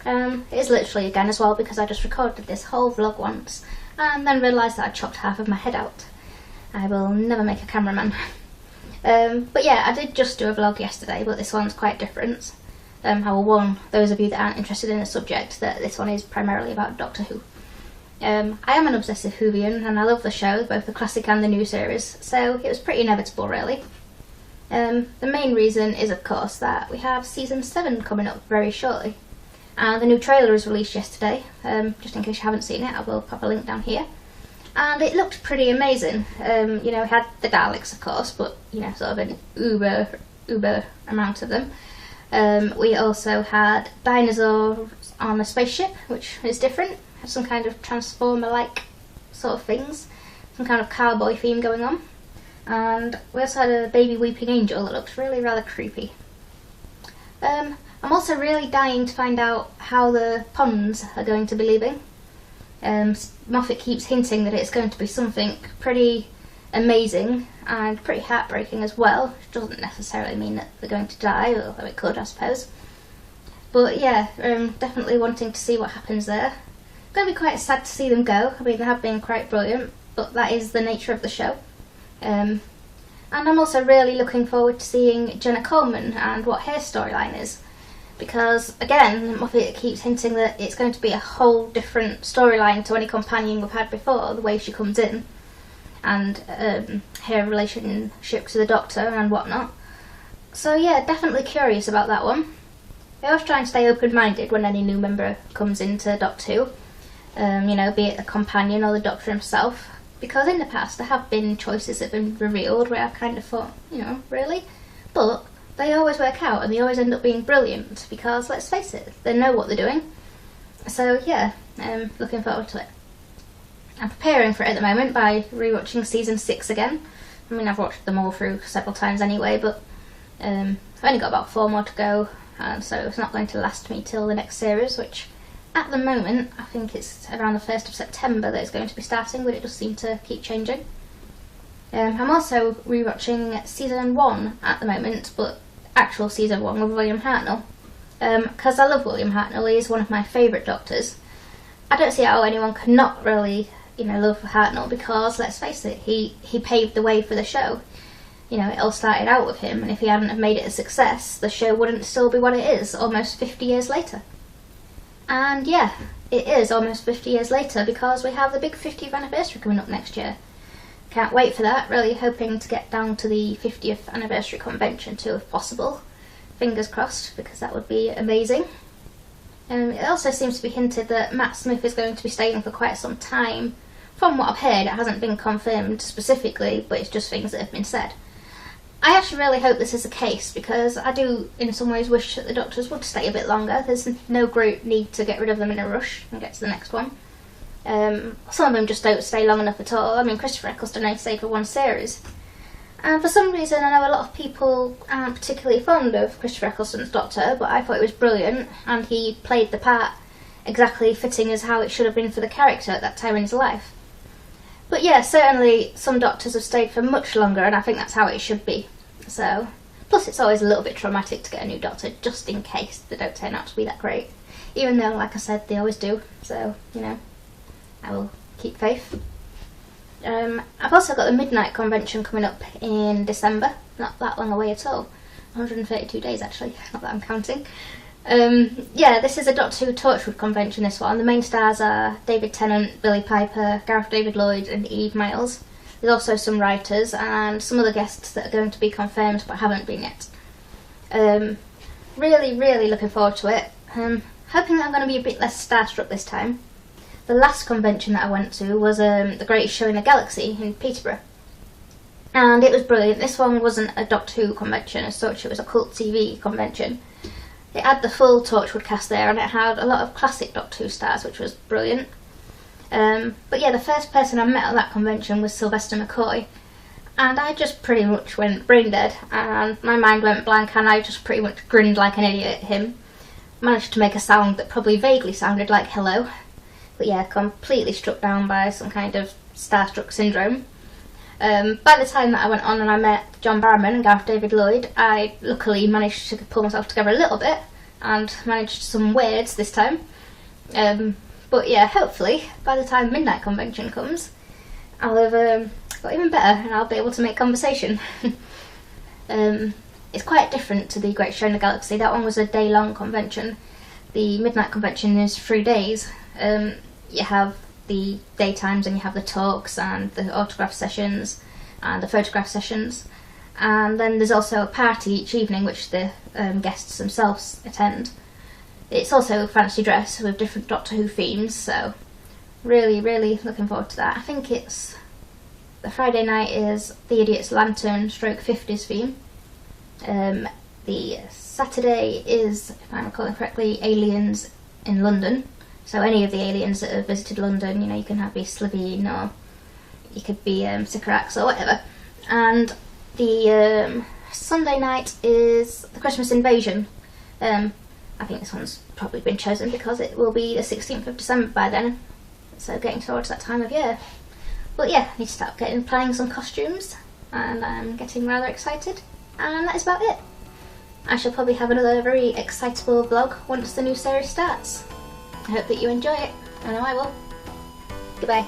It is literally again as well, because I just recorded this whole vlog once and then realised that I chopped half of my head out. I will never make a cameraman. But yeah, I did just do a vlog yesterday, but this one's quite different. I will warn those of you that aren't interested in the subject that this one is primarily about Doctor Who. I am an obsessive Whovian and I love the show, both the classic and the new series, so it was pretty inevitable really. The main reason is of course that we have season 7 coming up very shortly. And the new trailer was released yesterday. Just in case you haven't seen it, I will pop a link down here. And it looked pretty amazing. You know, we had the Daleks of course, but you know, sort of an uber amount of them. We also had dinosaurs on a spaceship, which is different. Had some kind of Transformer-like sort of things. Some kind of cowboy theme going on. And we also had a baby weeping angel that looked really rather creepy. I'm also really dying to find out how the Ponds are going to be leaving. Moffat keeps hinting that it's going to be something pretty amazing and pretty heartbreaking as well, which doesn't necessarily mean that they're going to die, although it could I suppose. But yeah, definitely wanting to see what happens there. Going to be quite sad to see them go. I mean, they have been quite brilliant, but that is the nature of the show. And I'm also really looking forward to seeing Jenna Coleman and what her storyline is. Because again, Moffat keeps hinting that it's going to be a whole different storyline to any companion we've had before, the way she comes in, and her relationship to the Doctor and whatnot. So yeah, definitely curious about that one. I always try and stay open-minded when any new member comes into Doctor Who, you know, be it the companion or the Doctor himself, because in the past there have been choices that have been revealed where I've kind of thought, you know, really? But they always work out and they always end up being brilliant because, let's face it, they know what they're doing. So yeah, looking forward to it. I'm preparing for it at the moment by rewatching season 6 again. I mean, I've watched them all through several times anyway, but I've only got about 4 more to go, and so it's not going to last me till the next series, which at the moment I think it's around the 1st of September that it's going to be starting, but it does seem to keep changing. I'm also rewatching season 1 at the moment, but actual season 1 with William Hartnell, because I love William Hartnell. He is one of my favourite Doctors. I don't see how anyone could not really, you know, love Hartnell, because let's face it, he paved the way for the show. You know, it all started out with him, and if he hadn't have made it a success, the show wouldn't still be what it is almost 50 years later. And yeah, it is almost 50 years later because we have the big 50th anniversary coming up next year. Can't wait for that, really hoping to get down to the 50th anniversary convention too if possible. Fingers crossed, because that would be amazing. It also seems to be hinted that Matt Smith is going to be staying for quite some time. From what I've heard, it hasn't been confirmed specifically, but it's just things that have been said. I actually really hope this is the case, because I do in some ways wish that the Doctors would stay a bit longer. There's no great need to get rid of them in a rush and get to the next one. Some of them just don't stay long enough at all. I mean, Christopher Eccleston only stayed for 1 series. And for some reason, I know a lot of people aren't particularly fond of Christopher Eccleston's Doctor, but I thought it was brilliant, and he played the part exactly fitting as how it should have been for the character at that time in his life. But yeah, certainly some Doctors have stayed for much longer, and I think that's how it should be. So, plus it's always a little bit traumatic to get a new Doctor, just in case they don't turn out to be that great. Even though, like I said, they always do, so, you know, I will keep faith. I've also got the Midnight Convention coming up in December, not that long away at all. 132 days actually, not that I'm counting. Yeah, this is a Doctor Who Torchwood convention, this one. The main stars are David Tennant, Billy Piper, Gareth David-Lloyd and Eve Miles. There's also some writers and some other guests that are going to be confirmed but haven't been yet. Really looking forward to it. Hoping that I'm going to be a bit less starstruck this time. The last convention that I went to was the Greatest Show in the Galaxy in Peterborough. And it was brilliant. This one wasn't a Doctor Who convention as such, it was a cult TV convention. It had the full Torchwood cast there, and it had a lot of classic Doctor Who stars, which was brilliant. But yeah, the first person I met at that convention was Sylvester McCoy, and I just pretty much went brain dead, and my mind went blank, and I just pretty much grinned like an idiot at him. Managed to make a sound that probably vaguely sounded like hello, but yeah, completely struck down by some kind of starstruck syndrome. By the time that I went on and I met John Barrowman and Gareth David-Lloyd, I luckily managed to pull myself together a little bit and managed some weirds this time. But yeah, hopefully by the time Midnight Convention comes, I'll have got even better and I'll be able to make conversation. It's quite different to the Great Show in the Galaxy. That one was a day-long convention. The Midnight Convention is 3 days. You have the daytimes and you have the talks and the autograph sessions and the photograph sessions, and then there's also a party each evening which the guests themselves attend. It's also fancy dress with different Doctor Who themes, so really looking forward to that. I think it's the Friday night is The Idiot's Lantern stroke 50s theme. The Saturday is, if I'm recalling correctly, Aliens in London. So any of the aliens that have visited London, you know, you can have be Slitheen or you could be Sycorax or whatever. And the Sunday night is the Christmas Invasion. I think this one's probably been chosen because it will be the 16th of December by then, so getting towards that time of year. But yeah, I need to start planning some costumes, and I'm getting rather excited, and that is about it. I shall probably have another very excitable vlog once the new series starts. I hope that you enjoy it. I know I will. Goodbye.